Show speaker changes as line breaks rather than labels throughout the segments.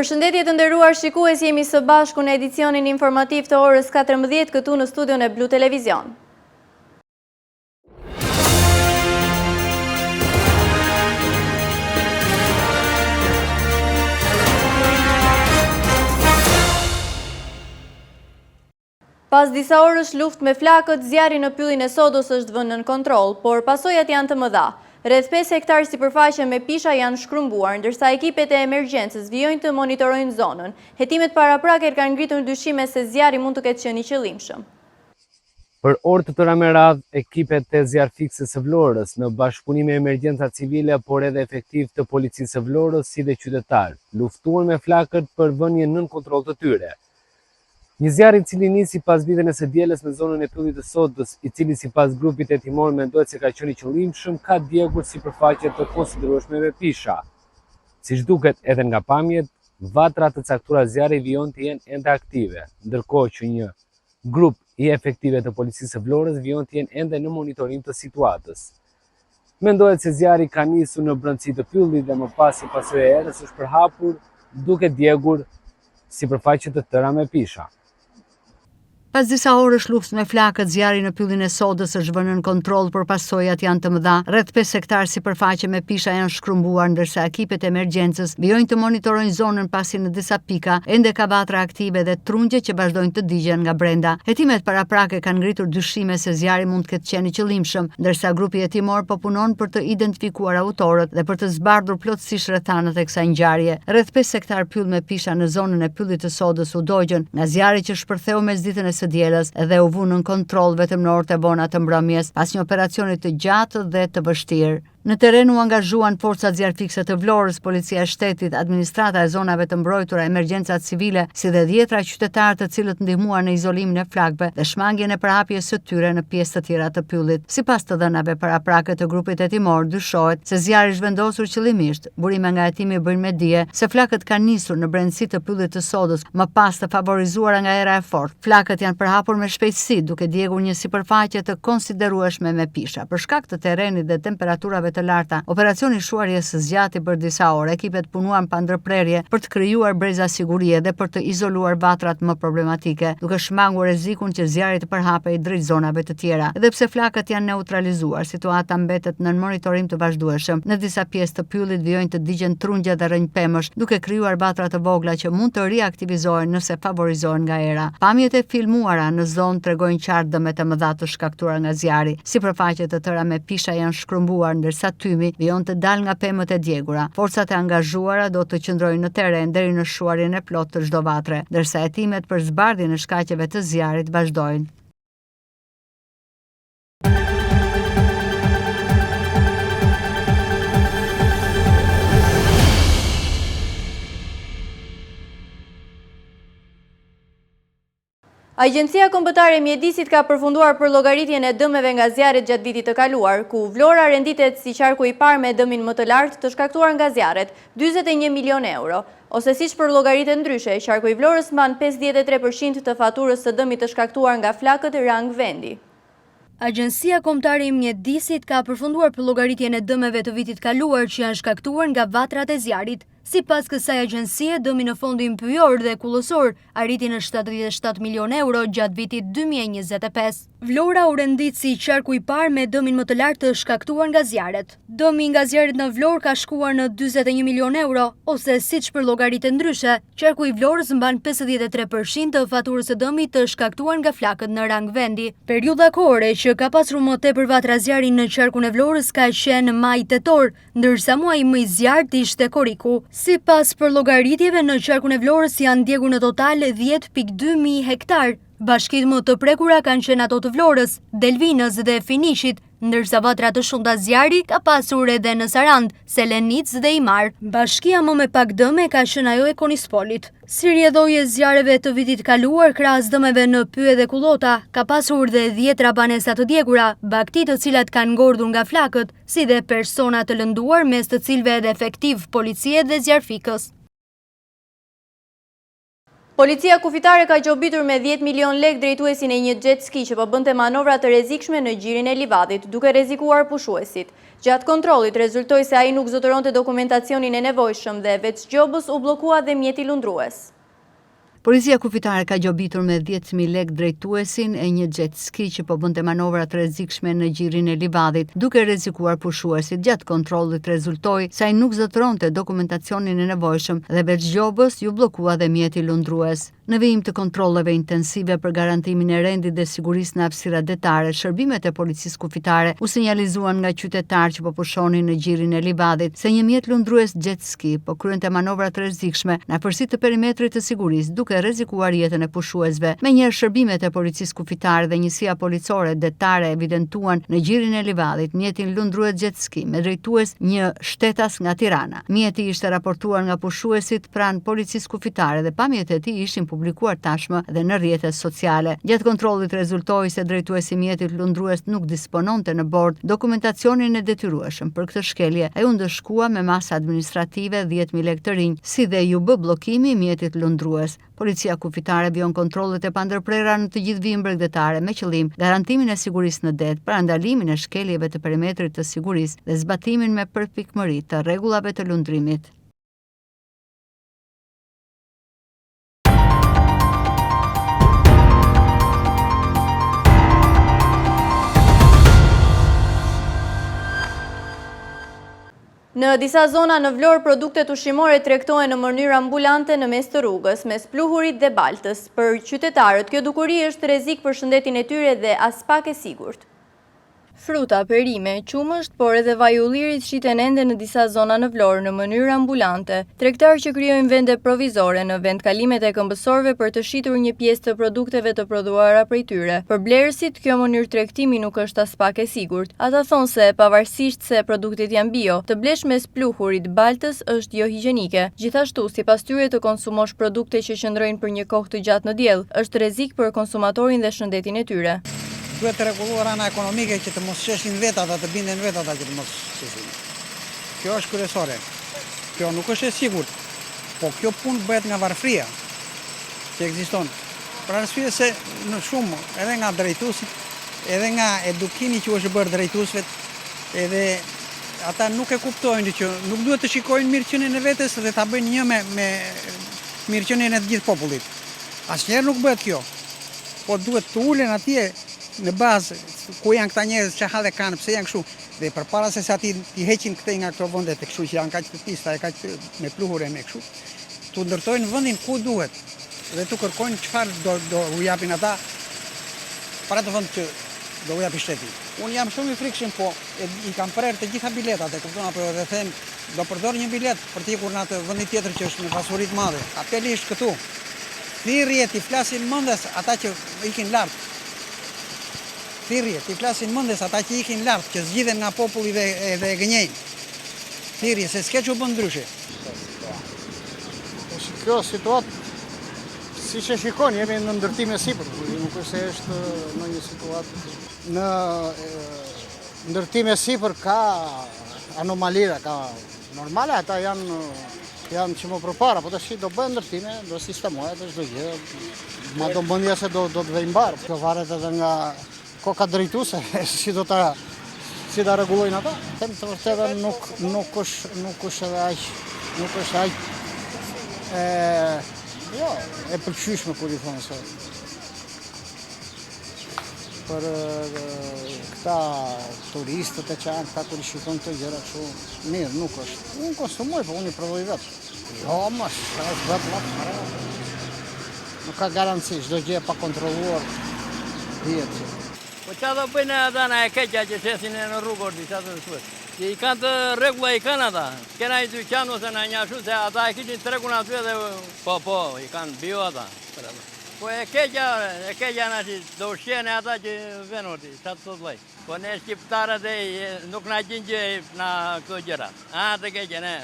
Përshëndetje të nderuar shikues, jemi së bashku në edicionin informativ të orës 14 këtu në studion e Blu Televizion. Pas disa orësh luft me flakët, zjarri në pyllin e Sodos është vënë nën kontroll, por pasojat janë të mëdha. Rreth 5 hektar sipërfaqe me pisha janë shkrumbuar, ndërsa ekipet e emergjencës vijojnë të monitorojnë zonën. Hetimet parapraker kanë ngritur dyshime se zjarri mund të ketë qenë i qëllimshëm.
Për orë të tëra me radhë, ekipet e zjarfikse së Vlorës në bashkëpunim me emergjenca civile, por edhe efektiv të policisë së Vlorës si dhe qytetarë, luftuan me flakët për vënien nën kontroll të tyre. Një zjarr i cili nisi pas ditën e së dielës në zonën e pyllit të Sodës, i cili sipas grupit hetimor mendohet se ka qenë i qëllimshëm, ka djegur sipërfaqe të konsiderueshme me pisha. Siç duket edhe nga pamjet, vatra të caktuara zjarri vijon të jenë ende aktive, ndërkohë që një grup i efektive të policisë së Vlorës vijon të jenë ende në monitorim të situatës. Mendohet se zjarri ka nisur në brendësi të pyllit dhe më pas si pasojë e erës është përhapur, duke djegur sipërfaqe të tëra me pisha.
Pas disa orësh luftë me flakët, zjarri në pyllin e Sodës është vënë në kontroll, por pasojat janë të mëdha. Rreth 5 hektar sipërfaqe me pisha janë shkrumbuar, ndërsa ekipet e emergjencës vijojnë të monitorojnë zonën pasi në disa pika ende ka vatra aktive dhe trungje që vazhdojnë të digjen nga brenda. Hetimet paraprake kanë ngritur dyshime se zjarri mund të ketë qenë i qëllimshëm, ndërsa grupi hetimor po punon për të identifikuar autorët dhe për të zbardhur plotësisht rrethanat e kësaj ngjarje. Rreth 5 hektar pyll me pisha në zonën e pyllit të Sodës u dogjën nga zjarri që shpërtheu mesditën e së dielës dhe u vu nën kontroll vetëm në orët e vona të mbrëmjes pas një operacioni të gjatë dhe të vështirë. Në teren u angazhuan forcat zjarfikse të Vlorës, policia e shtetit, administrata e zonave të mbrojtura, emergjencat civile, si dhe 10 qytetarë të cilët ndihmuan në izolimin e flakëve dhe shmangjen e përhapjes së tyre në pjesë të tjera të pyllit. Sipas të dhënave paraprake të grupit hetimor, dyshohet se zjarri është vendosur qëllimisht. Burime nga hetimi bëjnë me dije se flakët kanë nisur në brendësi të pyllit të Sodës, më pas të favorizuara nga era e fortë. Flakët janë përhapur me shpejtësi, duke djegur një sipërfaqe të konsiderueshme me pisha. Për shkak të terrenit dhe temperaturave të larta, operacioni shuarjes zgjati për disa orë. Ekipet punuan pa ndërprerje për të krijuar breza sigurie dhe për të izoluar vatrat më problematike, duke shmangur rrezikun që zjarri të përhapej drejt zonave të tjera. Edhe pse flakët janë neutralizuar, situata mbetet në monitorim të vazhdueshëm. Në disa pjesë të pyllit vijojnë të digjen trungje dhe rrënjë pemësh, duke krijuar vatra të vogla që mund të riaktivizohen nëse favorizohen nga era. Pamjet e filmuara në zonë tregojnë qartë dëmet e mëdha të shkaktuara nga zjarri. Sipërfaqe të tëra me pisha janë shkrumbuar, ndërsa tymi vijon të dal nga pemët e djegura. Forcat e angazhuara do të qëndrojnë në teren deri në shuarjen e plotë të çdo vatre, ndërsa hetimet për zbardhjen e shkaqeve të zjarrit vazhdojnë.
Agjencia Kombëtare e Mjedisit ka përfunduar për llogaritjen e dëmeve nga zjarret gjatë vitit të kaluar, ku Vlora renditet si qarku i parë me dëmin më të lartë të shkaktuar nga zjarret, 41 milion euro, ose siç për llogaritë ndryshe, qarku i Vlorës mban 53% të faturës së dëmit të shkaktuar nga flakët rang vendi.
Agjencia Kombëtare e Mjedisit ka përfunduar për llogaritjen e dëmeve të vitit kaluar që janë shkaktuar nga vatrat e zjarrit. Sipas kësaj agjencie, dëmi në fondin pyjor dhe kullësor arriti në 77 milion euro gjatë vitit 2025. Vlora u rendit si qarku i parë me dëmin më të lartë të shkaktuar nga zjarret. Dëmi nga zjarret në Vlorë ka shkuar në 41 milion euro, ose siç për llogaritë ndryshe, qarku i Vlorës mban 53% të faturës së dëmit të shkaktuar nga flakët në rang vendi. Periudha kohore që ka pasur më tepër vatra zjarri në qarkun e Vlorës ka qenë maj-tetor, ndërsa muaji më i zjarrt ishte koriku. Sipas për llogaritjeve në qarkun e Vlorës janë djegur në total 10.2 mijë hektar. Bashkitë më të prekura kanë qenë ato të Vlorës, Delvinës dhe Finishit, ndërsa vatra të shumta zjarri ka pasur edhe në Sarand, Selenic dhe Imar. Bashkia më me pak dëme ka qenë ajo e Konispolit. Si rrjedhoje zjarreve të vitit kaluar, krahas dëmeve në Pyje dhe Kullota, ka pasur dhe 10 banesa të djegura, bakti të cilat kanë ngordhur nga flakët, si dhe persona të lënduar, mes të cilëve edhe efektiv policie dhe zjarfikës.
Policia kufitare ka gjobitur me 10 milion lek drejtuesin e një jet ski që po bënte manovra të rrezikshme në gjirin e Livadit, duke rrezikuar pushuesit. Gjatë kontrollit rezultoi se ai nuk zotëronte dokumentacionin e nevojshëm dhe veç gjobës u bllokua dhe mjeti lundrues.
Policia kufitare ka gjobitur me 10.000 lek drejtuesin e një jet ski që po bënte manovra të rrezikshme në gjirin e Livadit, duke rrezikuar pushuesit. Gjatë kontrollit rezultoi se ai nuk zotëronte dokumentacionin e nevojshëm dhe veç gjobës ju bllokua dhe mjeti lundrues. Në vijim të kontrolleve intensive për garantimin e rendit dhe sigurisë në hapësira detare, shërbimet e policisë kufitare u sinjalizuan nga qytetarë që po pushonin në gjirin e Livadit se një mjet lundrues jet ski po kryente manovra të rrezikshme në afërsi të perimetrit të sigurisë, duke rrezikuar jetën e pushuesve. Menjëherë shërbimet e policisë kufitare dhe njësia policore detare evidentuan në gjirin e Livadit mjetin lundrues jet ski me drejtues një shtetas nga Tirana. Mjeti ishte raportuar nga pushuesit pranë policisë kufitare dhe pamjet e tij ishin publikuar tashmë dhe në rrjetet sociale. Gjatë kontrollit rezultoi se drejtuesi i mjetit lundrues nuk dispononte në bord dokumentacionin e detyrueshëm. Për këtë shkelje, ai u ndëshkua me masë administrative 10.000 lek të rinj, si dhe ju bë bllokimi i mjetit lundrues. Policia kufitare vion kontrollet e pandërprera në të gjithë vijën bregdetare me qëllim garantimin e sigurisë në det, parandalimin e shkeljeve të perimetrit të sigurisë dhe zbatimin me përpikmëri të rregullave të lundrimit.
Në disa zona në Vlorë, produktet ushqimore tregtohen në mënyrë ambulante në mes të rrugës, mes pluhurit dhe baltës. Për qytetarët, kjo dukuri është rrezik për shëndetin e tyre dhe as pak e sigurt. Fruta, perime, qumësht, por edhe vaj ullirit shiten ende në disa zona në Vlorë në mënyrë ambulante. Tregtarë që krijojnë vende provizore në vendkalimet e këmbësorëve për të shitur një pjesë të produkteve të prodhuara prej tyre. Për blerësit, kjo mënyrë tregtimi nuk është as pak e sigurt. Ata thonë se pavarësisht se produktet janë bio, të blesh mes pluhurit baltës është jo higjienike. Gjithashtu, sipas tyre të konsumosh produkte që qëndrojnë për një kohë të gjatë në diell, është rrezik për konsumatorin dhe shëndetin e tyre.
Duhet të rregulluar ana ekonomike që të mos sheshin vetat ata, të binden vetat ata që të mos sheshin. Kjo është kryesore. Kjo nuk është e sigurt, po kjo punë bëhet nga varfria që ekziston. Për arsye se në shumë edhe nga drejtuesit, edhe nga edukimi që është bërë drejtuesve, edhe ata nuk e kuptojnë që nuk duhet të shikojnë mirëqenien e vetes dhe ta bëjnë një me mirëqenien e të gjithë popullit. Asnjëherë nuk bëhet kjo. Po duhet të ulen atje në bazë ku janë këta njerëz që halle kanë, pse janë kështu, dhe përpara se sa ti heqin këtej nga këto vende të kështu që janë kaq të pista e kaq me pluhure me kështu, tu ndërtojnë vendin ku duhet dhe tu kërkojnë çfarë do u japin ata para të vend që do u japi shteti. Unë jam shumë i frikshëm, po i kam prerë të gjitha biletat, e kupton apo dhe them do përdor një bilet për të ikur në atë vendin tjetër që është me pasuri të madhe. Apeli është këtu. Thirrje ti flasin mendes ata që ikin lart. Thirrje, ti flasin mendes ata që ikin lart, që zgjidhen nga populli dhe gënjejnë. Thirrje, se s'ke që bën ndryshe.
Kjo situatë, si që shikon, jemi në ndërtim e sipër, nuk është se është në një situatë. Në ndërtim e sipër ka anomalira, ka normale, ata janë që më përpara, po të shi do bëjë ndërtime, do sistemohet, është do gjë, ma do mëndja se do të vejnë barë. Kjo varet edhe nga koka drejtuese, si ta rregullojnë ata. Them të vërtetë nuk është edhe aq, nuk është aq e pëlqyeshme kur i thonë se për këta turistët e që janë këta kur i shikon të gjëra kështu, mirë, nuk është. Unë konsumoj, po unë i provoj vetë. Jo, është vetë latë. Nuk ka garanci, çdo gjë pa kontrolluar dhjetë.
Po qa do bëjnë ata në e keqja që shesin e në rrugë ordi, qa të nëshuet. I kanë të regula, i kanë ata. Kena i dyqan ose në një shu, se ata e kishin të regun aty dhe po, i kanë bio ata. Po e keqja në që do shqene ata që venë ordi, qa të thot lej. Po ne shqiptarët nuk në gjinë gjë në këto gjëra. Të keqja, ne.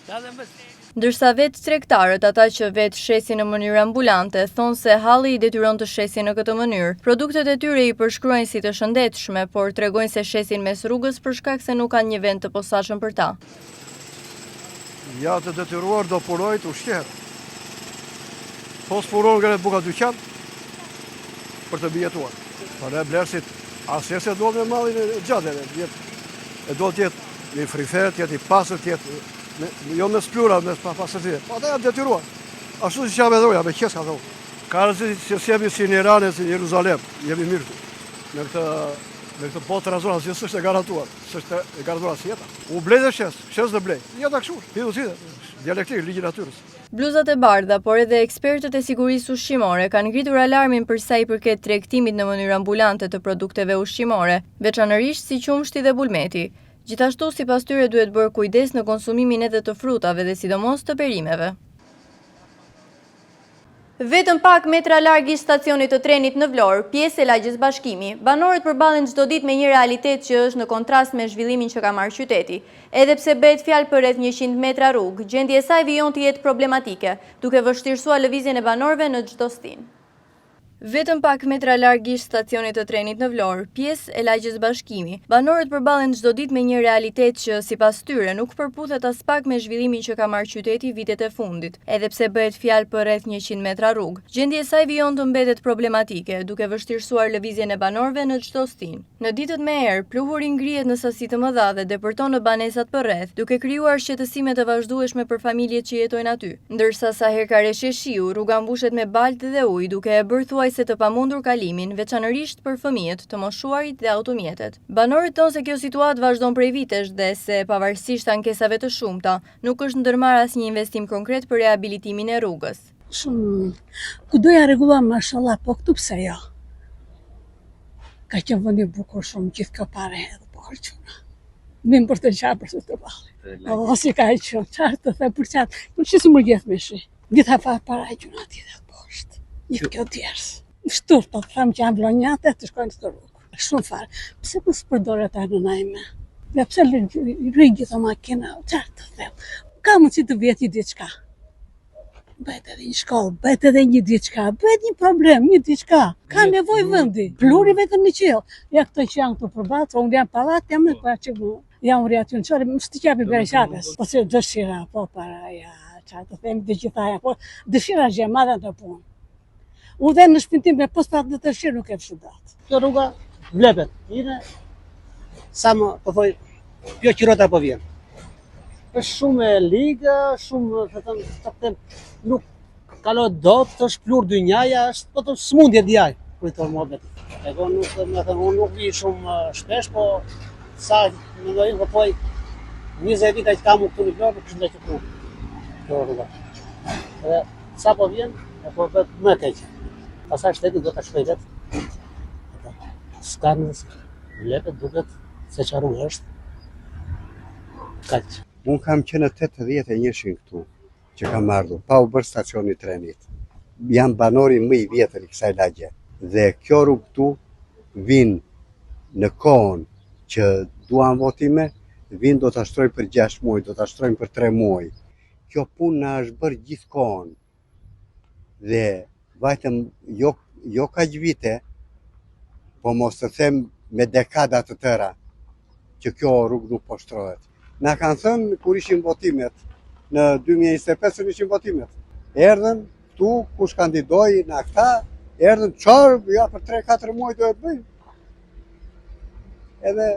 Qa të mbës?
Ndërsa vetë tregtarët, ata që vetë shesin në mënyrë ambulante, thonë se halli i detyron të shesin në këtë mënyrë. Produktet e tyre i përshkruajnë si të shëndetshme, por tregojnë se shesin mes rrugës për shkak se nuk kanë një vend të posaçëm për ta.
Ja të detyruar do punoj të ushqehet.
Po spuron nga buka dyqan për të bijetuar. Po ne blerësit asnjëherë se do me mallin e gjatë, e do të jetë një frifer, të jetë i pasur, të jetë jo me splura, me pasërti. Po ata janë detyruar. Ashtu si që dhoja, me qes ka thonë. Ka rëndësi që jemi si në Iran e si në Jeruzalem, jemi mirë me këtë botë të razona, si s'është e garantuar, s'është e garantuar si jeta. U blej dhe shes dhe blej. Jeta kështu, hidu si dhe, dialektik, ligji natyrës.
Bluzat e bardha, por edhe ekspertët e sigurisë ushqimore kanë ngritur alarmin për sa i përket tregtimit në mënyrë ambulante të produkteve ushqimore, veçanërisht si qumshti dhe bulmeti. Gjithashtu, sipas tyre duhet bërë kujdes në konsumimin edhe të frutave dhe sidomos të perimeve. Vetëm pak metra larg ish stacionit të trenit në Vlorë, pjesë e lagjes Bashkimi, banorët përballen çdo ditë me një realitet që është në kontrast me zhvillimin që ka marrë qyteti. Edhe pse bëhet fjalë për rreth 100 metra rrugë, gjendja e saj vijon të jetë problematike, duke vështirësuar lëvizjen e banorëve në çdo stinë. Vetëm pak metra larg ish stacionit të trenit në Vlorë, pjesë e lagjes Bashkimi, banorët përballen çdo ditë me një realitet që sipas tyre nuk përputhet as pak me zhvillimin që ka marrë qyteti vitet e fundit. Edhe pse bëhet fjalë për rreth 100 metra rrugë, gjendja e saj vijon të mbetet problematike, duke vështirësuar lëvizjen e banorëve në çdo stinë. Në ditët me erë, pluhuri ngrihet në sasi të mëdha dhe depërton në banesat përreth, duke krijuar shqetësime të vazhdueshme për familjet që jetojnë aty. Ndërsa sa herë ka reshje shiu, rruga mbushet me baltë dhe ujë, duke e bërë se të pamundur kalimin, veçanërisht për fëmijët, të moshuarit dhe automjetet. Banorët tonë se kjo situatë vazhdon prej vitesh dhe se pavarësisht ankesave të shumta, nuk është ndërmarrë asnjë investim konkret për rehabilitimin e rrugës.
Shumë, ku doja rregulla, mashallah, po këtu pse jo? Ka qenë vend i bukur shumë, gjithë ka parë edhe po harxuna. Mim për të qarë për të balli. O, si ka qenë, qarë të the për qatë, nuk që si më gjithë me shi. Gjitha fa para e gjuna ati dhe poshtë. Një kjo tjerës. Shtur, po të thamë që janë vlonjate të shkojnë të rrugë. Shumë farë. Pse po s'përdore ta në najme? Dhe pse rrinë gjitha makina, qarë të them. Ka mundësi të vjetë një diçka. Bëhet edhe një shkollë, bëhet edhe një diçka, bëhet një problem, një diçka. Ka nevojë vendi, pluri vetëm në qiell. Ja këto që janë këtu përballë, unë jam pallat, jam në pa që jam rriaty në çore, më stiqapi bereqates. Po se dëshira, po para ja, çfarë të them të gjithaja, po dëshira është e madhe në punë. Unë dhe në shpintim me postat në të shirë nuk e fshu datë.
Kjo rruga vlepet, ine, sa më, po thoj, kjo qirota po vjen. është shumë e ligë, shumë, të them, nuk kalot dot, është plur dynjaja, është po të smundje djaj, kujtor mohabet. E ko nuk, me thënë, unë nuk vi shumë shpesh, po sa më dojnë, po poj, 20 vita që kam u këtu në Vlorë, nuk është që punë, kjo rruga. Dhe sa po vjen, e po vetë më keq. Pasaj shteti do të shpejtet. Skanës, lepet, duket, se që rrugë është. Kaq.
Unë kam qenë 81 këtu, që kam ardhur, pa u bërë stacioni trenit. Jam banori më i vjetër i kësaj lagje. Dhe kjo rrugë këtu vinë në kohën që duan votime, vinë do të ashtrojnë për 6 muaj, do të ashtrojnë për 3 muaj. Kjo punë na është bërë gjithë kohën. Dhe vajtëm jo kaq vite, po mos të them me dekada të tëra, që kjo rrugë nuk po shtrohet. Na kanë thënë kur ishin votimet, në 2025 ishin votimet. Erdhën këtu, kush kandidoi na këta, erdhën çfarë, ja për 3-4 muaj do e bëjnë. Edhe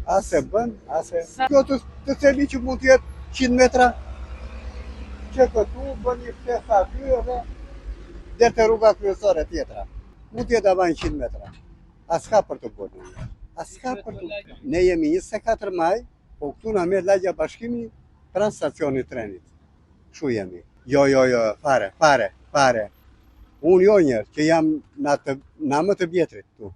ase bën, ase kjo të themi që mund të jetë 100 metra, që këtu bën një pjesë aty edhe deri te rruga kryesore tjetra. Mund të jetë ama 100 metra. As ka për të bërë. As ka për të. Ne jemi 24 maj, po këtu na merr lagja Bashkimi pranë stacionit trenit. Kështu jemi. Jo, fare. Unë jo njerë, që jam na më të vjetrit këtu.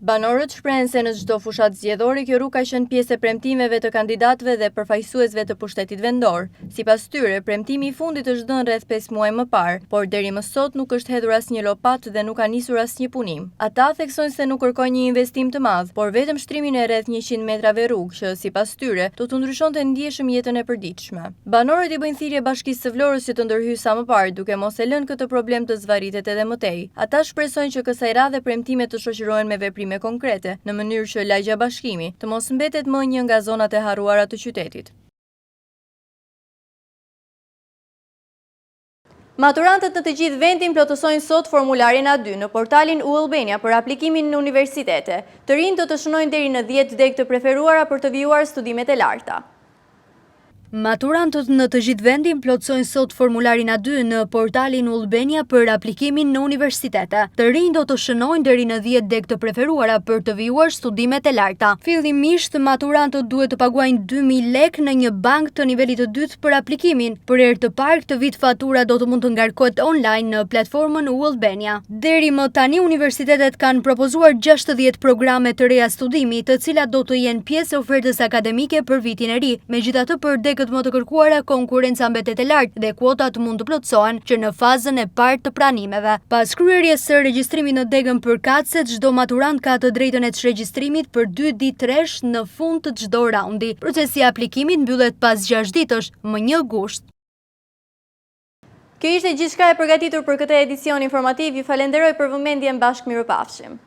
Banorët shprehen se në çdo fushat zgjedhore kjo rrugë ka qenë pjesë e premtimeve të kandidatëve dhe përfaqësuesve të pushtetit vendor. Sipas tyre, premtimi i fundit është dhënë rreth 5 muaj më parë, por deri më sot nuk është hedhur asnjë lopatë dhe nuk ka nisur asnjë punim. Ata theksojnë se nuk kërkojnë një investim të madh, por vetëm shtrimin e rreth 100 metrave rrugë, që sipas tyre do të ndryshonte ndjeshëm jetën e përditshme. Banorët i bëjnë thirrje Bashkisë së Vlorës që të ndërhyjë sa më parë, duke mos e lënë këtë problem të zvarritet edhe më tej. Ata shpresojnë që kësaj radhe premtimet të shoqërohen me veprime konkrete, në mënyrë që lagja Bashkimi të mos mbetet më një nga zonat e harruara të qytetit. Maturantët në të gjithë vendin plotësojnë sot formularin A2 në portalin U-Albania për aplikimin në universitete. Të rinj do të shënojnë deri në 10 deg të preferuara për të vijuar studimet e larta.
Maturantët në të gjithë vendin plotësojnë sot formularin A2 në portalin U-Albania për aplikimin në universitete. Të rinj do të shënojnë deri në 10 deg të preferuara për të vijuar studimet e larta. Fillimisht, maturantët duhet të paguajnë 2.000 lek në një bank të nivelit të dytë për aplikimin. Për herë të parë këtë vit fatura do të mund të ngarkohet online në platformën U-Albania. Deri më tani universitetet kanë propozuar 60 programe të reja studimi, të cilat do të jenë pjesë e ofertës akademike për vitin e ri. Megjithatë, për degët më të kërkuara, konkurenca mbetet e lartë dhe kuotat mund të plotësohen që në fazën e parë të pranimeve. Pas kryerjes së regjistrimit në degën përkatëse, çdo maturant ka të drejtën e çregjistrimit për 2 ditë rresh në fund të çdo raundi. Procesi i aplikimit mbyllet pas 6 ditësh, më 1 gusht.
Kjo ishte gjithçka e përgatitur për këtë edicion informativ. Ju falenderoj për vëmendjen, bashkë mirupafshim.